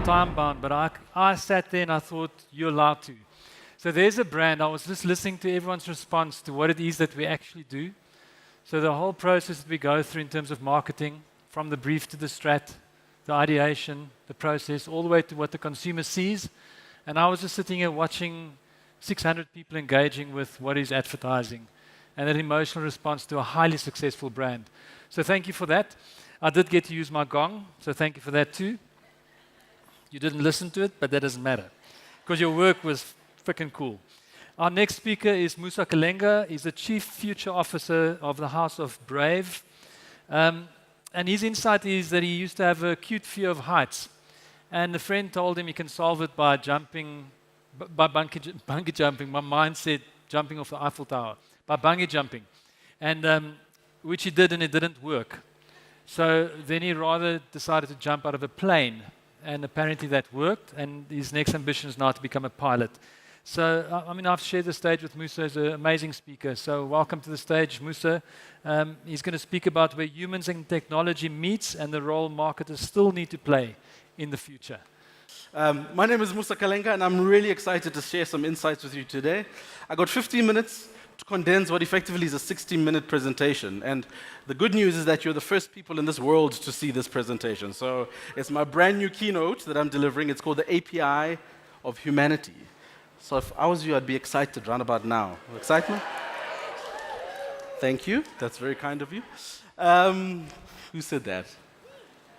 time bound, but I sat there and I thought, you're allowed to. So there's a brand. I was just listening to everyone's response to what it is that we actually do. So the whole process that we go through in terms of marketing, from the brief to the strat, the ideation, the process, all the way to what the consumer sees. And I was just sitting here watching 600 people engaging with what is advertising and an emotional response to a highly successful brand. So thank you for that. I did get to use my gong, so thank you for that too. You didn't listen to it, but that doesn't matter, because your work was freaking cool. Our next speaker is Musa Kalenga. He's the Chief Future Officer of the House of Brave. And his insight is that he used to have an acute fear of heights. And a friend told him he can solve it by jumping, by bungee jumping. My mind said jumping off the Eiffel Tower, by bungee jumping. And which he did, and it didn't work. So then he rather decided to jump out of a plane. And apparently that worked. And his next ambition is now to become a pilot. So, I mean, I've shared the stage with Musa as an amazing speaker. So welcome to the stage, Musa. He's going to speak about where humans and technology meets and the role marketers still need to play in the future. My name is Musa Kalenga, and I'm really excited to share some insights with you today. I got 15 minutes to condense what effectively is a 60-minute presentation. And the good news is that you're the first people in this world to see this presentation. So it's my brand new keynote that I'm delivering. It's called the API of Humanity. So if I was you, I'd be excited round about now. Excitement? Thank you. That's very kind of you. Who said that?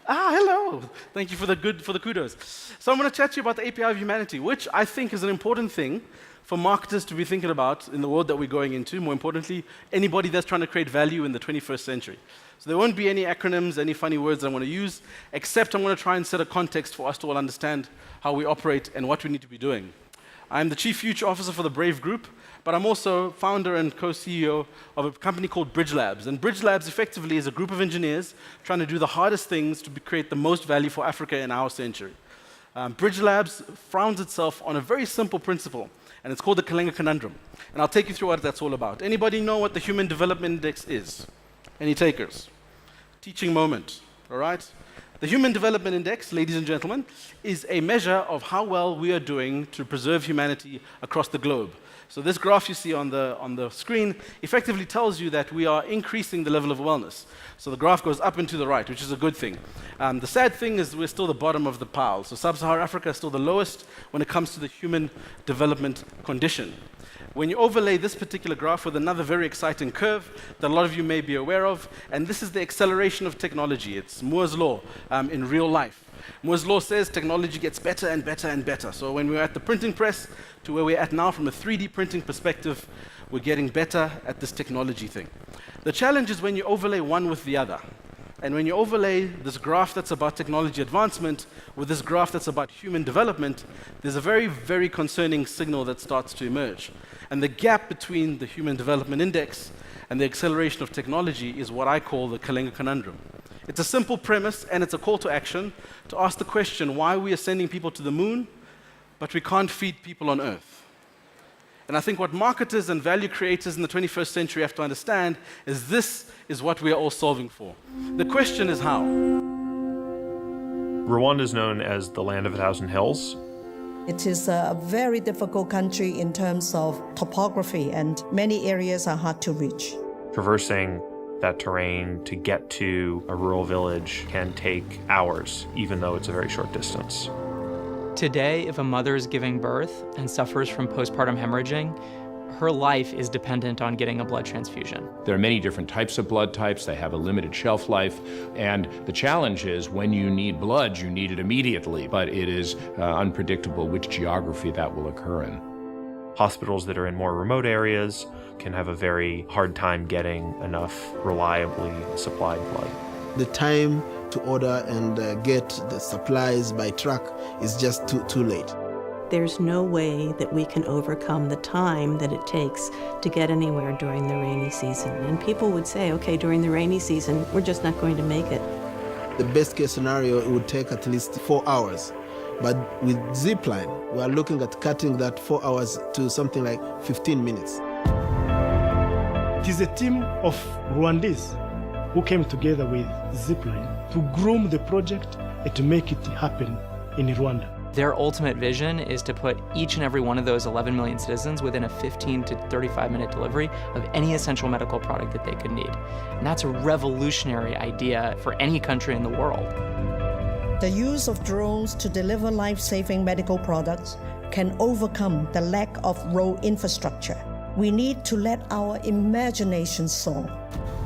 Hello. Thank you for the kudos. So I'm going to chat to you about the API of Humanity, which I think is an important thing for marketers to be thinking about in the world that we're going into. More importantly, anybody that's trying to create value in the 21st century. So there won't be any acronyms, any funny words I'm going to use, except I'm going to try and set a context for us to all understand how we operate and what we need to be doing. I'm the Chief Future Officer for the Brave Group, but I'm also founder and co-CEO of a company called Bridge Labs. And Bridge Labs effectively is a group of engineers trying to do the hardest things to create the most value for Africa in our century. Bridge Labs founds itself on a very simple principle, and it's called the Kalenga Conundrum. And I'll take you through what that's all about. Anybody know what the Human Development Index is? Any takers? Teaching moment, all right? The Human Development Index, ladies and gentlemen, is a measure of how well we are doing to preserve humanity across the globe. So this graph you see on the screen effectively tells you that we are increasing the level of wellness. So the graph goes up and to the right, which is a good thing. The sad thing is we're still the bottom of the pile. So Sub-Saharan Africa is still the lowest when it comes to the human development condition. When you overlay this particular graph with another very exciting curve that a lot of you may be aware of, and this is the acceleration of technology. It's Moore's law in real life. Moore's law says technology gets better and better and better. So when we're at the printing press to where we're at now from a 3D printing perspective, we're getting better at this technology thing. The challenge is when you overlay one with the other. And when you overlay this graph that's about technology advancement with this graph that's about human development, there's a very, very concerning signal that starts to emerge. And the gap between the Human Development Index and the acceleration of technology is what I call the Kalenga Conundrum. It's a simple premise, and it's a call to action to ask the question why we are sending people to the moon, but we can't feed people on Earth. And I think what marketers and value creators in the 21st century have to understand is this is what we are all solving for. The question is how? Rwanda is known as the land of 1,000 hills. It is a very difficult country in terms of topography, and many areas are hard to reach. Traversing that terrain to get to a rural village can take hours, even though it's a very short distance. Today, if a mother is giving birth and suffers from postpartum hemorrhaging, her life is dependent on getting a blood transfusion. There are many different types of blood types. They have a limited shelf life. And the challenge is when you need blood, you need it immediately. But it is unpredictable which geography that will occur in. Hospitals that are in more remote areas can have a very hard time getting enough reliably supplied blood. The time to order and get the supplies by truck is just too late. There's no way that we can overcome the time that it takes to get anywhere during the rainy season. And people would say, okay, during the rainy season, we're just not going to make it. The best case scenario, it would take at least 4 hours. But with Zipline, we are looking at cutting that 4 hours to something like 15 minutes. It is a team of Rwandese who came together with Zipline to groom the project and to make it happen in Rwanda. Their ultimate vision is to put each and every one of those 11 million citizens within a 15 to 35-minute delivery of any essential medical product that they could need. And that's a revolutionary idea for any country in the world. The use of drones to deliver life-saving medical products can overcome the lack of road infrastructure. We need to let our imagination soar.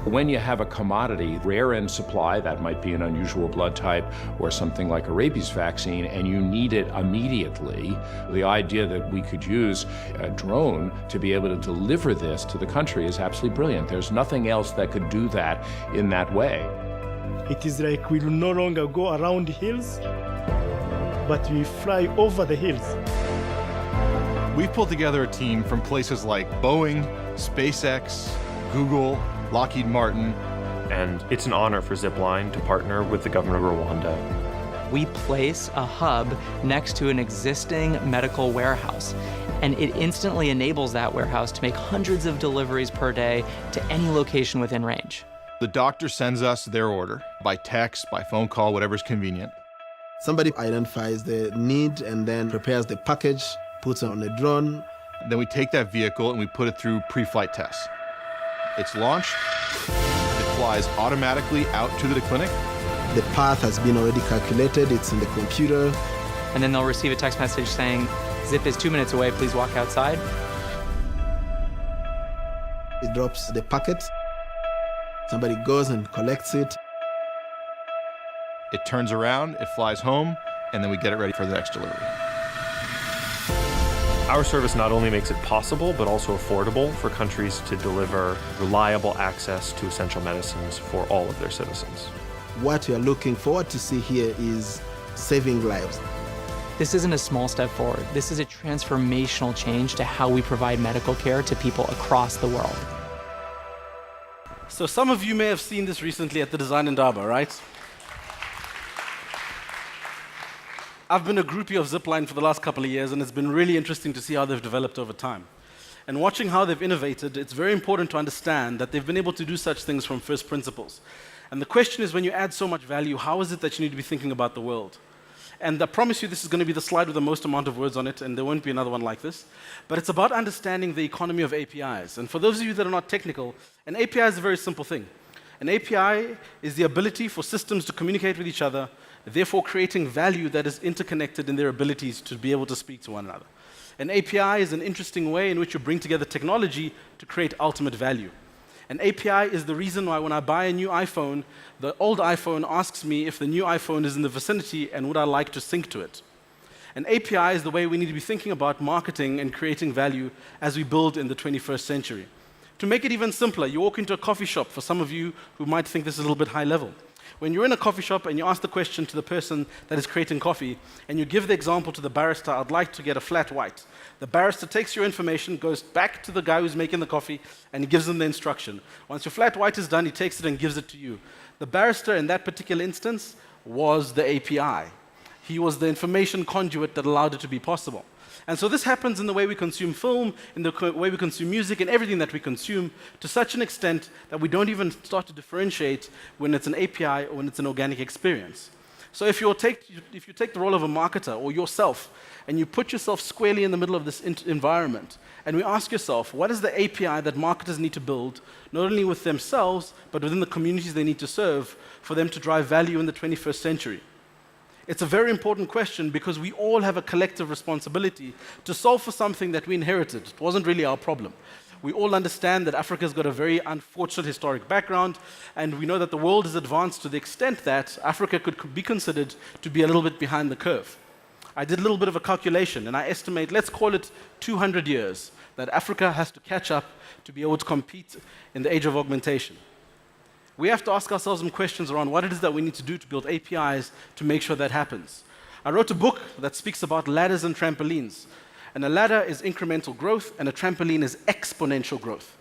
When you have a commodity, rare in supply, that might be an unusual blood type or something like a rabies vaccine, and you need it immediately, the idea that we could use a drone to be able to deliver this to the country is absolutely brilliant. There's nothing else that could do that in that way. It is like we will no longer go around hills, but we fly over the hills. We've pulled together a team from places like Boeing, SpaceX, Google, Lockheed Martin. And it's an honor for Zipline to partner with the government of Rwanda. We place a hub next to an existing medical warehouse, and it instantly enables that warehouse to make hundreds of deliveries per day to any location within range. The doctor sends us their order by text, by phone call, whatever's convenient. Somebody identifies the need and then prepares the package, puts it on a drone. Then we take that vehicle and we put it through pre-flight tests. It's launched, it flies automatically out to the clinic. The path has been already calculated, it's in the computer. And then they'll receive a text message saying, Zip is 2 minutes away, please walk outside. It drops the packet. Somebody goes and collects it. It turns around, it flies home, and then we get it ready for the next delivery. Our service not only makes it possible, but also affordable for countries to deliver reliable access to essential medicines for all of their citizens. What we are looking forward to see here is saving lives. This isn't a small step forward. This is a transformational change to how we provide medical care to people across the world. So some of you may have seen this recently at the Design Indaba, right? I've been a groupie of Zipline for the last couple of years, and it's been really interesting to see how they've developed over time. And watching how they've innovated, it's very important to understand that they've been able to do such things from first principles. And the question is, when you add so much value, how is it that you need to be thinking about the world? And I promise you this is going to be the slide with the most amount of words on it, and there won't be another one like this. But it's about understanding the economy of APIs. And for those of you that are not technical, an API is a very simple thing. An API is the ability for systems to communicate with each other, therefore creating value that is interconnected in their abilities to be able to speak to one another. An API is an interesting way in which you bring together technology to create ultimate value. An API is the reason why when I buy a new iPhone, the old iPhone asks me if the new iPhone is in the vicinity and would I like to sync to it. An API is the way we need to be thinking about marketing and creating value as we build in the 21st century. To make it even simpler, you walk into a coffee shop, for some of you who might think this is a little bit high level. When you're in a coffee shop and you ask the question to the person that is creating coffee, and you give the example to the barista, I'd like to get a flat white. The barista takes your information, goes back to the guy who's making the coffee, and he gives them the instruction. Once your flat white is done, he takes it and gives it to you. The barista in that particular instance was the API. He was the information conduit that allowed it to be possible. And so this happens in the way we consume film, in the way we consume music, and everything that we consume, to such an extent that we don't even start to differentiate when it's an API or when it's an organic experience. So if you take the role of a marketer or yourself, and you put yourself squarely in the middle of this environment, and we ask yourself, what is the API that marketers need to build, not only with themselves, but within the communities they need to serve, for them to drive value in the 21st century? It's a very important question because we all have a collective responsibility to solve for something that we inherited. It wasn't really our problem. We all understand that Africa's got a very unfortunate historic background, and we know that the world has advanced to the extent that Africa could be considered to be a little bit behind the curve. I did a little bit of a calculation, and I estimate, let's call it 200 years, that Africa has to catch up to be able to compete in the age of augmentation. We have to ask ourselves some questions around what it is that we need to do to build APIs to make sure that happens. I wrote a book that speaks about ladders and trampolines. And a ladder is incremental growth, and a trampoline is exponential growth.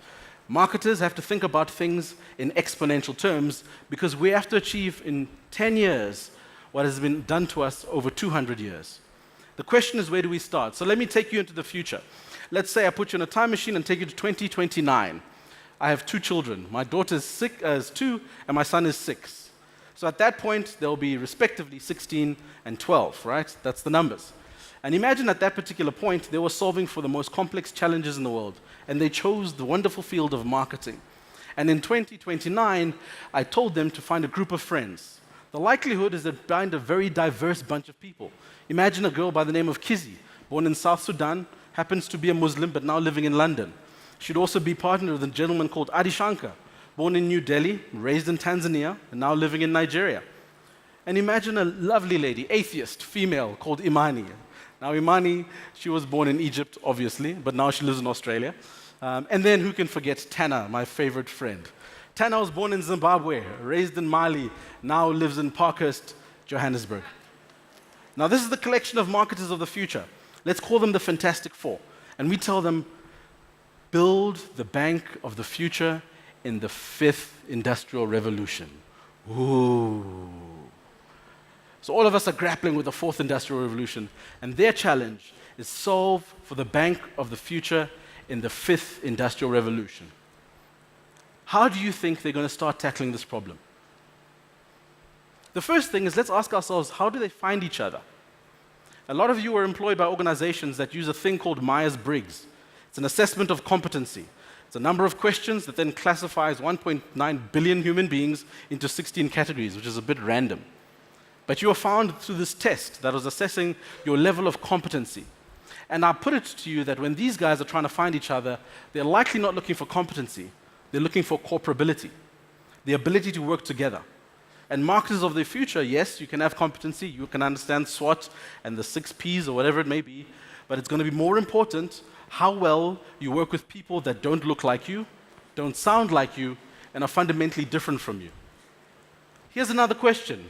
Marketers have to think about things in exponential terms because we have to achieve in 10 years what has been done to us over 200 years. The question is, where do we start? So let me take you into the future. Let's say I put you in a time machine and take you to 2029. I have 2 children. My daughter is 2 and my son is 6. So at that point, there'll be respectively 16 and 12, right? That's the numbers. And imagine at that particular point, they were solving for the most complex challenges in the world, and they chose the wonderful field of marketing. And in 2029, I told them to find a group of friends. The likelihood is to find a very diverse bunch of people. Imagine a girl by the name of Kizzy, born in South Sudan, happens to be a Muslim, but now living in London. She'd also be partnered with a gentleman called Adi Shankar, born in New Delhi, raised in Tanzania, and now living in Nigeria. And imagine a lovely lady, atheist, female, called Imani. Now Imani, she was born in Egypt, obviously, but now she lives in Australia. And then who can forget Tana, my favorite friend. Tana was born in Zimbabwe, raised in Mali, now lives in Parkhurst, Johannesburg. Now this is the collection of marketers of the future. Let's call them the Fantastic Four. And we tell them, build the bank of the future in the 5th industrial revolution. Ooh. So all of us are grappling with the 4th industrial revolution, and their challenge is solve for the bank of the future in the 5th industrial revolution. How do you think they're going to start tackling this problem? The first thing is, let's ask ourselves, how do they find each other? A lot of you are employed by organizations that use a thing called Myers-Briggs. It's an assessment of competency. It's a number of questions that then classifies 1.9 billion human beings into 16 categories, which is a bit random. But you are found through this test that was assessing your level of competency. And I put it to you that when these guys are trying to find each other, they're likely not looking for competency. They're looking for cooperability, the ability to work together. And marketers of the future, yes, you can have competency, you can understand SWOT and the 6 Ps or whatever it may be, but it's going to be more important how well you work with people that don't look like you, don't sound like you, and are fundamentally different from you. Here's another question.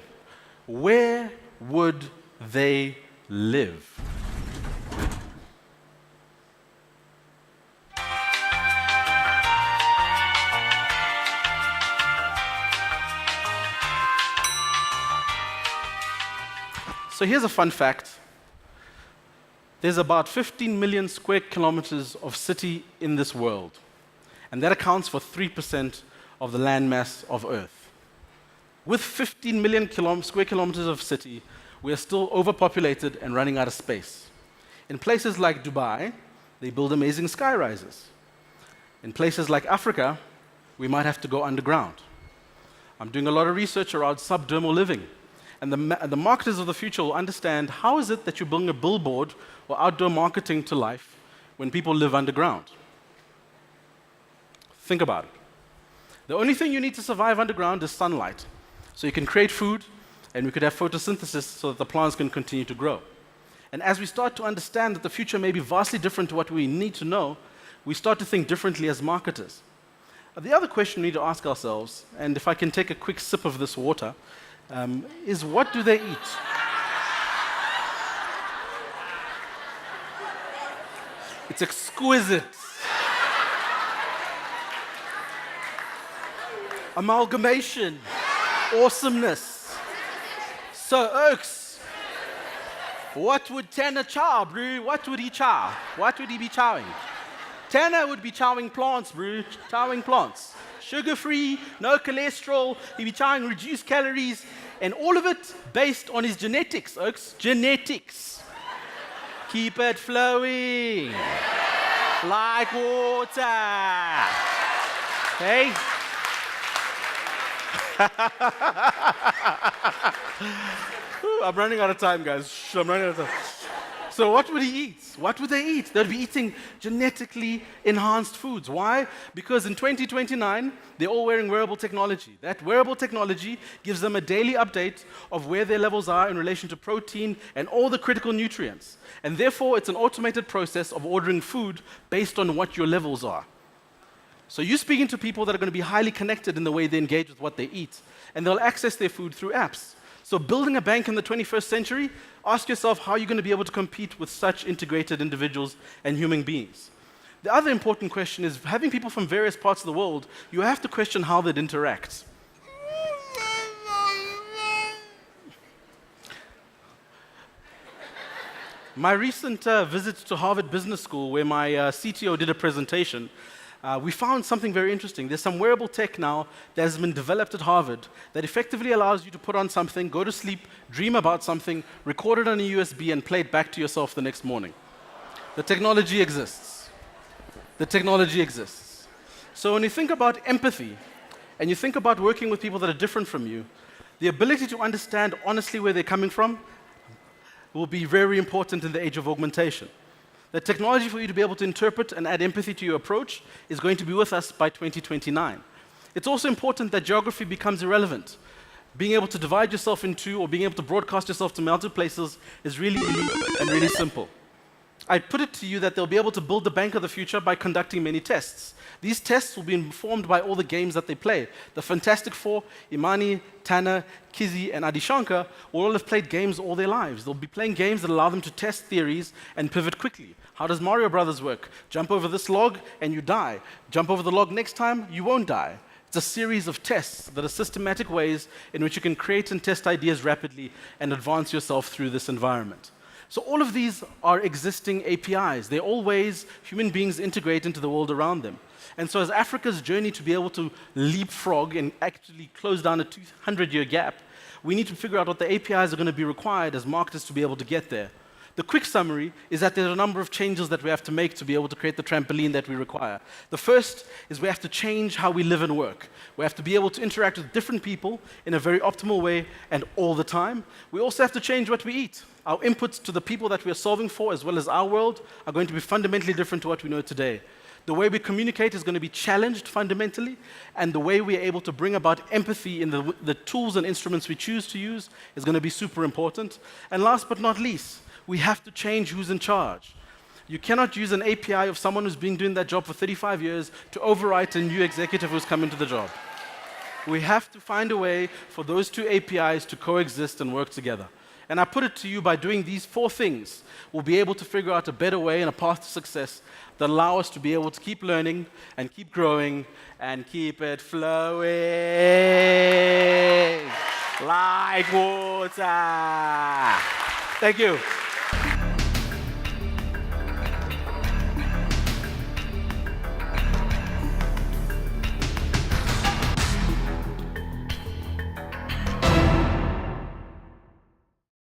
Where would they live? So here's a fun fact. There's about 15 million square kilometers of city in this world, and that accounts for 3% of the landmass of Earth. With 15 million square kilometers of city, we are still overpopulated and running out of space. In places like Dubai, they build amazing sky rises. In places like Africa, we might have to go underground. I'm doing a lot of research around subdermal living. And the marketers of the future will understand how is it that you bring a billboard or outdoor marketing to life when people live underground. Think about it. The only thing you need to survive underground is sunlight. So you can create food, and we could have photosynthesis so that the plants can continue to grow. And as we start to understand that the future may be vastly different to what we need to know, we start to think differently as marketers. The other question we need to ask ourselves, and if I can take a quick sip of this water, is what do they eat? It's exquisite. Amalgamation. Awesomeness. So, Oaks, what would Tanner chow, bro? What would he chow? What would he be chowing? Tanner would be chowing plants, bro. Chowing plants. Sugar-free, no cholesterol, he'd be chowing reduced calories, and all of it based on his genetics, Oaks. Genetics. Keep it flowing. Like water. Okay? Ooh, I'm running out of time, guys. Shh, I'm running out of time. So what would he eat? What would they eat? They'd be eating genetically enhanced foods. Why? Because in 2029, they're all wearing wearable technology. That wearable technology gives them a daily update of where their levels are in relation to protein and all the critical nutrients. And therefore, it's an automated process of ordering food based on what your levels are. So you're speaking to people that are going to be highly connected in the way they engage with what they eat. And they'll access their food through apps. So building a bank in the 21st century, ask yourself how you're going to be able to compete with such integrated individuals and human beings. The other important question is, having people from various parts of the world, you have to question how they'd interact. My recent visit to Harvard Business School, where my CTO did a presentation, we found something very interesting. There's some wearable tech now that has been developed at Harvard that effectively allows you to put on something, go to sleep, dream about something, record it on a USB, and play it back to yourself the next morning. The technology exists. The technology exists. So when you think about empathy, and you think about working with people that are different from you, the ability to understand honestly where they're coming from will be very important in the age of augmentation. The technology for you to be able to interpret and add empathy to your approach is going to be with us by 2029. It's also important that geography becomes irrelevant. Being able to divide yourself in two or being able to broadcast yourself to multiple places is really easy and really simple. I put it to you that they'll be able to build the bank of the future by conducting many tests. These tests will be informed by all the games that they play. The Fantastic Four, Imani, Tana, Kizzy, and Adishankar will all have played games all their lives. They'll be playing games that allow them to test theories and pivot quickly. How does Mario Brothers work? Jump over this log and you die. Jump over the log next time, you won't die. It's a series of tests that are systematic ways in which you can create and test ideas rapidly and advance yourself through this environment. So all of these are existing APIs. They're all ways human beings integrate into the world around them. And so as Africa's journey to be able to leapfrog and actually close down a 200-year gap, we need to figure out what the APIs are going to be required as marketers to be able to get there. The quick summary is that there are a number of changes that we have to make to be able to create the trampoline that we require. The first is we have to change how we live and work. We have to be able to interact with different people in a very optimal way and all the time. We also have to change what we eat. Our inputs to the people that we are solving for, as well as our world, are going to be fundamentally different to what we know today. The way we communicate is going to be challenged fundamentally, and the way we are able to bring about empathy in the tools and instruments we choose to use is going to be super important. And last but not least, we have to change who's in charge. You cannot use an API of someone who's been doing that job for 35 years to overwrite a new executive who's come into the job. We have to find a way for those two APIs to coexist and work together. And I put it to you, by doing these 4 things, we'll be able to figure out a better way and a path to success that allow us to be able to keep learning and keep growing and keep it flowing like water. Thank you.